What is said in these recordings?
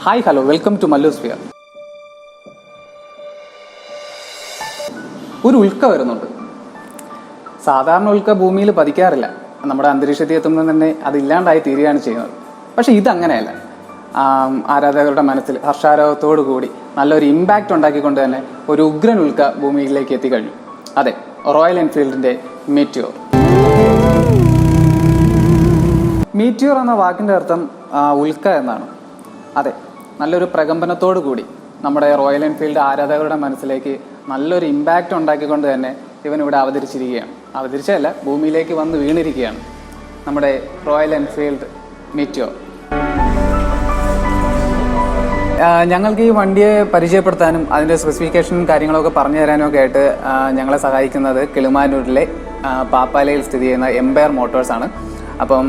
Hi hello welcome to Mallusphere. ഒരു ഉൽക്ക വരുന്നുണ്ട്. സാധാരണ ഉൽക്ക ഭൂമിയിൽ പതിക്കാറില്ല. നമ്മുടെ അന്തരീക്ഷത്തിൽ എത്തുമ്പോൾ തന്നെ അതില്ലാണ്ടായി തീരുകയാണ് ചെയ്യുന്നത്. പക്ഷെ ഇതങ്ങനെയല്ല. ആരാധകരുടെ മനസ്സിൽ ഹർഷാരവത്തോടു കൂടി നല്ലൊരു ഇമ്പാക്റ്റ് ഉണ്ടാക്കിക്കൊണ്ട് തന്നെ ഒരു ഉഗ്രൻ ഉൽക്ക ഭൂമിയിലേക്ക് എത്തിക്കഴിഞ്ഞു. അതെ, റോയൽ എൻഫീൽഡിന്റെ മീറ്റിയോർ. മീറ്റിയോർ എന്ന വാക്കിന്റെ അർത്ഥം ഉൽക്ക എന്നാണ്. അതെ, നല്ലൊരു പ്രകമ്പനത്തോടു കൂടി നമ്മുടെ റോയൽ എൻഫീൽഡ് ആരാധകരുടെ മനസ്സിലേക്ക് നല്ലൊരു ഇമ്പാക്റ്റ് ഉണ്ടാക്കിക്കൊണ്ട് തന്നെ ഇവനിവിടെ അവതരിച്ചിരിക്കുകയാണ്. അവതരിച്ചതല്ല, ഭൂമിയിലേക്ക് വന്ന് വീണിരിക്കുകയാണ് നമ്മുടെ റോയൽ എൻഫീൽഡ് മീറ്റിയോർ. ഞങ്ങൾക്ക് ഈ വണ്ടിയെ പരിചയപ്പെടുത്താനും അതിൻ്റെ സ്പെസിഫിക്കേഷനും കാര്യങ്ങളൊക്കെ പറഞ്ഞു തരാനും ഒക്കെ ആയിട്ട് ഞങ്ങളെ സഹായിക്കുന്നത് കിളിമാനൂരിലെ പാപ്പാലയിൽ സ്ഥിതി ചെയ്യുന്ന എംപയർ മോട്ടോഴ്സ് ആണ്. അപ്പം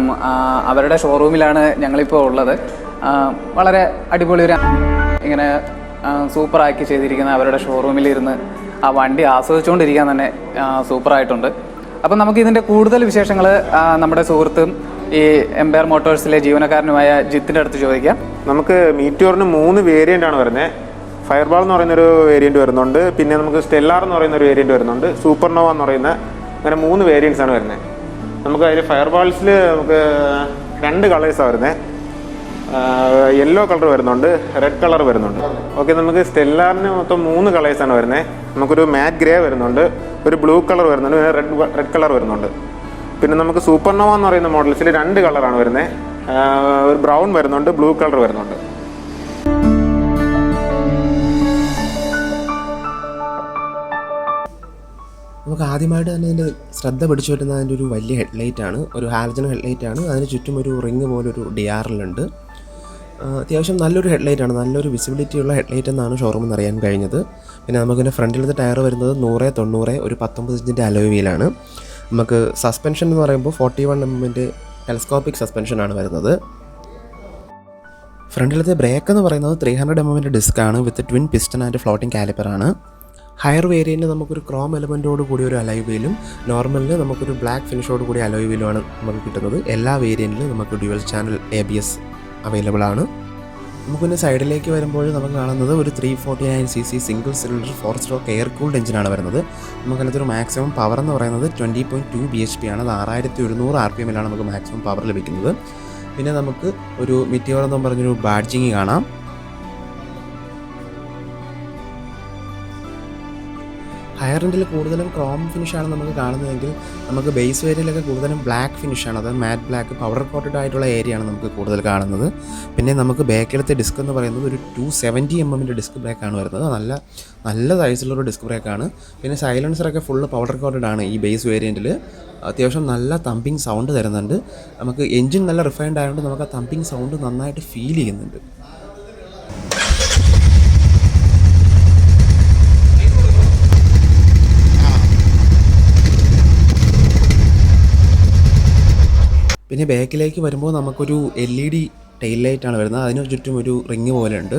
അവരുടെ ഷോറൂമിലാണ് ഞങ്ങളിപ്പോൾ ഉള്ളത്. വളരെ അടിപൊളി ഒരു ഇങ്ങനെ സൂപ്പറാക്കി ചെയ്തിരിക്കുന്ന അവരുടെ ഷോറൂമിലിരുന്ന് ആ വണ്ടി ആസ്വദിച്ചുകൊണ്ടിരിക്കാൻ തന്നെ സൂപ്പറായിട്ടുണ്ട്. അപ്പം നമുക്ക് ഇതിൻ്റെ കൂടുതൽ വിശേഷങ്ങൾ നമ്മുടെ സുഹൃത്തും ഈ എംപയർ മോട്ടോഴ്സിലെ ജീവനക്കാരനുമായ ജിത്തിൻ്റെ അടുത്ത് ചോദിക്കാം. നമുക്ക് മീറ്റിയോറിന് 3 വേരിയൻ്റ് ആണ് വരുന്നത്. ഫയർബാൾ എന്ന് പറയുന്നൊരു വേരിയൻറ്റ് വരുന്നുണ്ട്, പിന്നെ നമുക്ക് സ്റ്റെല്ലാർ എന്ന് പറയുന്നൊരു വേരിയൻറ്റ് വരുന്നുണ്ട്, സൂപ്പർനോവ എന്ന് പറയുന്ന, അങ്ങനെ 3 വേരിയൻറ്റ്സ് ആണ് വരുന്നത്. നമുക്ക് അതിൽ ഫയർബാൾസിൽ നമുക്ക് 2 കളേഴ്സാണ് വരുന്നത്. യെല്ലോ കളർ വരുന്നുണ്ട്, റെഡ് കളർ വരുന്നുണ്ട്. ഓക്കെ, നമുക്ക് സ്റ്റെല്ലാറിന് മൊത്തം 3 കളേഴ്സാണ് വരുന്നത്. നമുക്കൊരു മാറ്റ് ഗ്രേ വരുന്നുണ്ട്, ഒരു ബ്ലൂ കളർ വരുന്നുണ്ട്, പിന്നെ റെഡ് കളർ വരുന്നുണ്ട്. പിന്നെ നമുക്ക് സൂപ്പർനോവ എന്ന് പറയുന്ന മോഡൽസിൽ 2 കളറാണ് വരുന്നത്. ഒരു ബ്രൗൺ വരുന്നുണ്ട്, ബ്ലൂ കളർ വരുന്നുണ്ട്. നമുക്ക് ആദ്യമായിട്ട് തന്നെ ഇതിൻ്റെ ശ്രദ്ധ പിടിച്ചു പറ്റുന്ന അതിൻ്റെ ഒരു വലിയ ഹെഡ്ലൈറ്റ് ആണ്. ഒരു ഹാലജൻ ഹെഡ്ലൈറ്റ് ആണ്. അതിന് ചുറ്റും ഒരു റിങ് പോലൊരു DRL ഉണ്ട്. അത്യാവശ്യം നല്ലൊരു ഹെഡ്ലൈറ്റ് ആണ്, നല്ലൊരു വിസിബിലിറ്റി ഉള്ള ഹെഡ്ലൈറ്റ് എന്നാണ് ഷോറൂമിൽ നിന്ന് അറിയാൻ കഴിഞ്ഞത്. പിന്നെ നമുക്കിൻ്റെ ഫ്രണ്ടിലത്തെ ടയർ വരുന്നത് 100/90 ഒരു 19 ഇഞ്ചിൻ്റെ അലോയ് വീലാണ്. നമുക്ക് സസ്പെൻഷൻ എന്ന് പറയുമ്പോൾ 41 mm ടെലസ്കോപ്പിക് സസ്പെൻഷനാണ് വരുന്നത്. ഫ്രണ്ടിലത്തെ ബ്രേക്ക് എന്ന് പറയുന്നത് 300 mm ഡിസ്ക്കാണ് with twin piston and floating കാലിപ്പറാണ്. ഹയർ വേരിയൻറ്റിൽ നമുക്കൊരു ക്രോം എലമെൻറ്റോട് കൂടി ഒരു അലോയ് വീലും നോർമലിൽ നമുക്കൊരു ബ്ലാക്ക് ഫിനിഷോട് കൂടി അലോയ് വീലുമാണ് നമുക്ക് കിട്ടുന്നത്. എല്ലാ വേരിയൻറ്റിലും നമുക്ക് ഡ്യുവൽ ചാനൽ ABS അവൈലബിൾ ആണ്. നമുക്കിന്ന് സൈഡിലേക്ക് വരുമ്പോൾ നമുക്ക് കാണുന്നത് ഒരു 349cc single cylinder 4 stroke air cooled എഞ്ചിനാണ് വരുന്നത്. നമുക്കതിനകത്തൊരു മാക്സിമം പവർ എന്ന് പറയുന്നത് 20.2 bhp ആണ്. അത് 6100 RPM നമുക്ക് മാക്സിമം പവർ ലഭിക്കുന്നത്. പിന്നെ നമുക്ക് ഒരു മീറ്റിയോർ എന്ന് പറഞ്ഞൊരു ബാഡ്ജിങ് കാണാം. ഹയർ എൻഡിൽ കൂടുതലും ക്രോം ഫിനിഷാണ് നമുക്ക് കാണുന്നതെങ്കിൽ നമുക്ക് ബേസ് വേരിയയിലൊക്കെ കൂടുതലും ബ്ലാക്ക് ഫിനിഷാണ്. അത് മാറ്റ് ബ്ലാക്ക് പൗഡർ കോട്ടഡ് ആയിട്ടുള്ള ഏരിയയാണ് നമുക്ക് കൂടുതൽ കാണുന്നത്. പിന്നെ നമുക്ക് ബാക്കിലത്തെ ഡിസ്ക് എന്ന് പറയുന്നത് ഒരു 270 mm ഡിസ്ക് ബ്രേക്കാണ് വരുന്നത്. നല്ല സൈസിലുള്ളൊരു ഡിസ്ക് ബ്രേക്കാണ്. പിന്നെ സൈലൻസറൊക്കെ ഫുള്ള് പൗഡർ കോട്ടഡ് ആണ് ഈ ബേസ് വേരിയൻറ്റിൽ. അത്യാവശ്യം നല്ല തമ്പിങ് സൗണ്ട് തരുന്നുണ്ട്. നമുക്ക് എൻജിൻ നല്ല റിഫൈൻഡ് ആയതുകൊണ്ട് നമുക്ക് ആ തമ്പിങ് സൗണ്ട് നന്നായിട്ട് ഫീൽ ചെയ്യുന്നുണ്ട്. പിന്നെ ബാക്കിലേക്ക് വരുമ്പോൾ നമുക്കൊരു LED ടെയിൽ ലൈറ്റാണ് വരുന്നത്. അതിന് ചുറ്റും ഒരു റിങ് പോലെ ഉണ്ട്.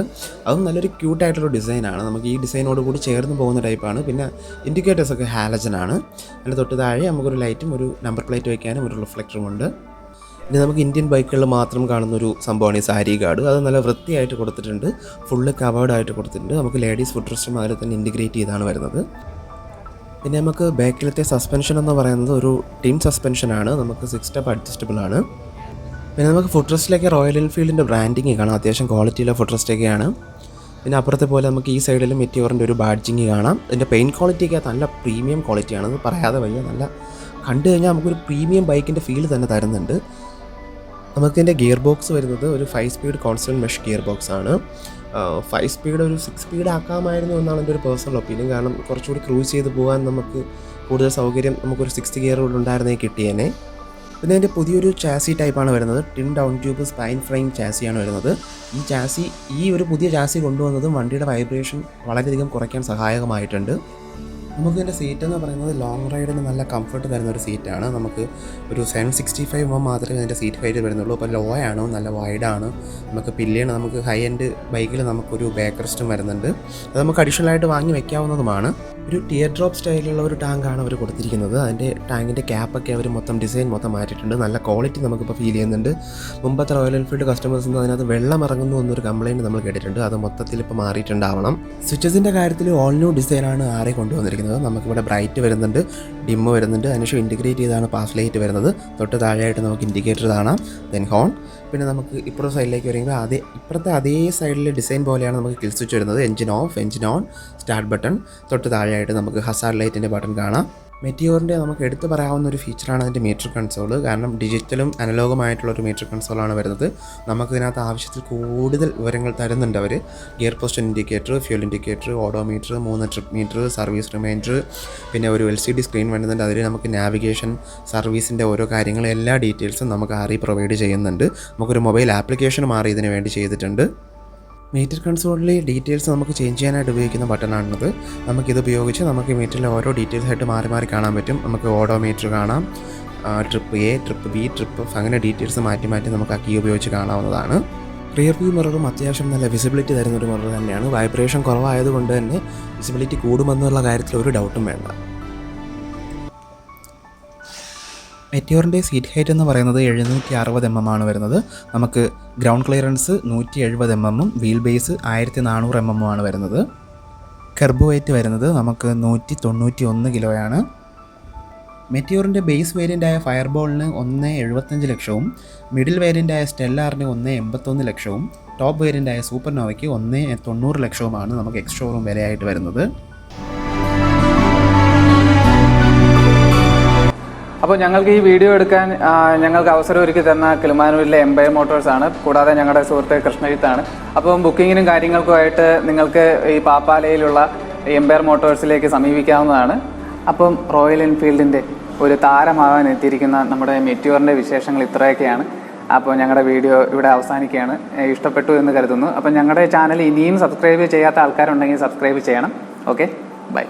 അതും നല്ലൊരു ക്യൂട്ടായിട്ടുള്ള ഡിസൈനാണ്. നമുക്ക് ഈ ഡിസൈനോട് കൂടി ചേർന്ന് പോകുന്ന ടൈപ്പാണ്. പിന്നെ ഇൻഡിക്കേറ്റേഴ്സൊക്കെ ഹാലജനാണ്. അതിന് തൊട്ട് താഴെ നമുക്കൊരു ലൈറ്റും ഒരു നമ്പർ പ്ലേറ്റ് വയ്ക്കാനും ഒരു റിഫ്ലക്ടറും ഉണ്ട്. പിന്നെ നമുക്ക് ഇന്ത്യൻ ബൈക്കുകളിൽ മാത്രം കാണുന്നൊരു സംഭവമാണ് ഈ സാരി ഗാർഡ്. അത് നല്ല വൃത്തിയായിട്ട് കൊടുത്തിട്ടുണ്ട്, ഫുള്ള് കവേർഡായിട്ട് കൊടുത്തിട്ടുണ്ട്. നമുക്ക് ലേഡീസ് ഫുഡ് റെസ്റ്റും അതിൽ തന്നെ ഇൻറ്റിഗ്രേറ്റ് ചെയ്താണ് വരുന്നത്. പിന്നെ നമുക്ക് ബാക്കിലത്തെ സസ്പെൻഷൻ എന്ന് പറയുന്നത് ഒരു ടിൻ സസ്പെൻഷനാണ്. നമുക്ക് 6 സ്റ്റെപ്പ് അഡ്ജസ്റ്റബിൾ ആണ്. പിന്നെ നമുക്ക് ഫുഡ് റെസ്റ്റിലേക്ക് റോയൽ എൻഫീൽഡിൻ്റെ ബ്രാൻഡിങ് കാണാം. അത്യാവശ്യം ക്വാളിറ്റിയുള്ള ഫുഡ് റെസ്റ്റൊക്കെയാണ്. പിന്നെ അപ്പുറത്തെ പോലെ നമുക്ക് ഈ സൈഡിൽ മെറ്റിയോറിൻ്റെ ഒരു ബാഡ്ജിങ് കാണാം. ഇതിൻ്റെ പെയിൻറ്റ് ക്വാളിറ്റിയൊക്കെ നല്ല പ്രീമിയം ക്വാളിറ്റിയാണ്. അത് പറയാതെ വയ്യ. നല്ല കണ്ടു കഴിഞ്ഞാൽ നമുക്കൊരു പ്രീമിയം ബൈക്കിൻ്റെ ഫീൽ തന്നെ തരുന്നുണ്ട്. നമുക്കിതിൻ്റെ ഗിയർ ബോക്സ് വരുന്നത് ഒരു 5 speed constant mesh gear box ആണ്. 5 സ്പീഡ് ഒരു 6 സ്പീഡ് ആക്കാമായിരുന്നു എന്നാണ് എൻ്റെ ഒരു പേഴ്സണൽ ഒപ്പീനിയൻ. കാരണം കുറച്ചുകൂടി ക്രൂസ് ചെയ്ത് പോകാൻ നമുക്ക് കൂടുതൽ സൗകര്യം നമുക്കൊരു 6th ഗിയർ ഉണ്ടായിരുന്നെങ്കിൽ കിട്ടിയേനെ. പിന്നെ അതിൻ്റെ പുതിയൊരു ചാസി ടൈപ്പാണ് വരുന്നത്. Twin down tube spine frame ചാസിയാണ് വരുന്നത്. ഈ ഒരു പുതിയ ചാസി കൊണ്ടുവന്നതും വണ്ടിയുടെ വൈബ്രേഷൻ വളരെയധികം കുറയ്ക്കാൻ സഹായകമായിട്ടുണ്ട്. നമുക്കിതിൻ്റെ സീറ്റ് എന്ന് പറയുന്നത് ലോങ് റൈഡിന് നല്ല കംഫർട്ട് തരുന്ന ഒരു സീറ്റാണ്. നമുക്ക് ഒരു 765 mm മാത്രമേ അതിൻ്റെ സീറ്റ് ഹൈറ്റ് വരുന്നുള്ളൂ. അപ്പോൾ ലോ ആണ്, നല്ല വൈഡാണ്. നമുക്ക് പില്ലിയണ്. നമുക്ക് ഹൈ എൻഡ് ബൈക്കിൽ നമുക്കൊരു ബാക്ക് റെസ്റ്റും വരുന്നുണ്ട്. അത് നമുക്ക് അഡീഷണലായിട്ട് വാങ്ങി വയ്ക്കാവുന്നതുമാണ്. ഒരു ടിയർ ഡ്രോപ്പ് സ്റ്റൈലുള്ള ഒരു ടാങ്കാണ് അവർ കൊടുത്തിരിക്കുന്നത്. അതിൻ്റെ ടാങ്കിൻ്റെ ക്യാപ്പൊക്കെ അവർ ഡിസൈൻ മൊത്തം മാറ്റിയിട്ടുണ്ട്. നല്ല ക്വാളിറ്റി നമുക്കിപ്പോൾ ഫീൽ ചെയ്യുന്നുണ്ട്. മുമ്പത്തെ റോയൽ എൻഫീൽഡ് കസ്റ്റമേഴ്സ് നിന്ന് അതിനകത്ത് വെള്ളം ഇറങ്ങുന്നു എന്നൊരു കംപ്ലയിൻറ്റ് നമ്മൾ കേട്ടിട്ടുണ്ട്. അത് മൊത്തത്തിൽ ഇപ്പോൾ മാറിയിട്ടുണ്ടാവണം. സ്വിച്ചസിൻ്റെ കാര്യത്തിൽ ഓൾ ന്യൂ ഡിസൈനാണ് ആരെ കൊണ്ടുവന്നിരിക്കുന്നത്. നമുക്കിവിടെ ബ്രൈറ്റ് വരുന്നുണ്ട്, ഡിമ്മ് വരുന്നുണ്ട്, അതിനുശേഷം ഇൻറ്റിഗ്രേറ്റ് ചെയ്താണ് പാസ് ലൈറ്റ് വരുന്നത്. തൊട്ട് താഴെയായിട്ട് നമുക്ക് ഇൻഡിക്കേറ്റർ കാണാം, ദെൻ ഹോൺ. പിന്നെ നമുക്ക് ഇപ്പുറത്തെ സൈഡിലേക്ക് വരുമ്പോൾ ഇപ്പുറത്തെ അതേ സൈഡിലെ ഡിസൈൻ പോലെയാണ് നമുക്ക് കിൽ സ്വിച്ച് വരുന്നത്. Engine off, engine on, start button. തൊട്ട് താഴെയായിട്ട് നമുക്ക് ഹസാർഡ് ലൈറ്റിൻ്റെ ബട്ടൺ കാണാം. മെറ്റിയോറിൻ്റെ നമുക്ക് എടുത്തു പറയാവുന്ന ഒരു ഫീച്ചറാണ് അതിൻ്റെ മീറ്റർ കൺസോൾ. കാരണം ഡിജിറ്റലും അനലോഗുമായിട്ടുള്ളൊരു മീറ്റർ കൺസോളാണ് വരുന്നത്. നമുക്കിതിനകത്ത് ആവശ്യത്തിൽ കൂടുതൽ വിവരങ്ങൾ തരുന്നുണ്ട് അവർ. Gear position indicator, fuel indicator, odometer, 3 trip meter, service reminder, പിന്നെ ഒരു LCD സ്ക്രീൻ വരുന്നുണ്ട്. അതിൽ നമുക്ക് നാവിഗേഷൻ, സർവീസിൻ്റെ ഓരോ കാര്യങ്ങളും എല്ലാ ഡീറ്റെയിൽസും നമുക്ക് ആറി പ്രൊവൈഡ് ചെയ്യുന്നുണ്ട്. നമുക്കൊരു മൊബൈൽ ആപ്ലിക്കേഷൻ മാറി ഇതിന് വേണ്ടി ചെയ്തിട്ടുണ്ട്. മീറ്റർ കൺസോളിലെ ഡീറ്റെയിൽസ് നമുക്ക് ചേഞ്ച് ചെയ്യാനായിട്ട് ഉപയോഗിക്കുന്ന ബട്ടണാണിത്. നമുക്കിത് ഉപയോഗിച്ച് നമുക്ക് മീറ്ററിലെ ഓരോ ഡീറ്റെയിൽസ് ആയിട്ട് മാറി മാറി കാണാൻ പറ്റും. നമുക്ക് ഓഡോമീറ്റർ കാണാം, trip A, trip B, trip F, അങ്ങനെ ഡീറ്റെയിൽസ് മാറ്റി മാറ്റി നമുക്ക് ആ കീ ഉപയോഗിച്ച് കാണാവുന്നതാണ്. റിയർ വ്യൂ മിററും അത്യാവശ്യം നല്ല വിസിബിലിറ്റി തരുന്നൊരു മിറർ തന്നെയാണ്. വൈബ്രേഷൻ കുറവായതുകൊണ്ട് തന്നെ വിസിബിലിറ്റി കൂടുമെന്നുള്ള കാര്യത്തിൽ ഒരു ഡൗട്ടും വേണ്ട. മെറ്റിയോറിൻ്റെ സീറ്റ് ഹൈറ്റ് എന്ന് പറയുന്നത് 760 mm ആണ് വരുന്നത്. നമുക്ക് ground clearance 170 mm, wheel base 1400 mm ആണ് വരുന്നത്. കർബ് വെയ്റ്റ് വരുന്നത് നമുക്ക് 191 കിലോയാണ്. മെറ്റിയോറിൻ്റെ ബേസ് വേരിയൻ്റായ ഫയർബോളിന് 1.75 ലക്ഷവും, മിഡിൽ വേരിയൻ്റായ സ്റ്റെല്ലാറിന് 1.81 ലക്ഷവും, ടോപ്പ് വേരിയൻ്റായ സൂപ്പർനോവയ്ക്ക് 1.90 ലക്ഷവുമാണ് നമുക്ക് എക്സ് ഷോറൂം വിലയായിട്ട് വരുന്നത്. അപ്പോൾ ഞങ്ങൾക്ക് ഈ വീഡിയോ എടുക്കാൻ ഞങ്ങൾക്ക് അവസരം ഒരുക്കി തന്ന കിളിമാനൂരിലെ എംപയർ മോട്ടോഴ്സാണ്. കൂടാതെ ഞങ്ങളുടെ സുഹൃത്ത് കൃഷ്ണജിത്താണ്. അപ്പം ബുക്കിങ്ങിനും കാര്യങ്ങൾക്കുമായിട്ട് നിങ്ങൾക്ക് ഈ പാപ്പാലയിലുള്ള എംപയർ മോട്ടോഴ്സിലേക്ക് സമീപിക്കാവുന്നതാണ്. അപ്പം റോയൽ എൻഫീൽഡിൻ്റെ ഒരു താരമാകാൻ എത്തിയിരിക്കുന്ന നമ്മുടെ മെറ്റിയോറിൻ്റെ വിശേഷങ്ങൾ ഇത്രയൊക്കെയാണ്. അപ്പോൾ ഞങ്ങളുടെ വീഡിയോ ഇവിടെ അവസാനിക്കുകയാണ്. ഇഷ്ടപ്പെട്ടു എന്ന് കരുതുന്നു. അപ്പം ഞങ്ങളുടെ ചാനൽ ഇനിയും സബ്സ്ക്രൈബ് ചെയ്യാത്ത ആൾക്കാരുണ്ടെങ്കിൽ സബ്സ്ക്രൈബ് ചെയ്യണം. Okay, by.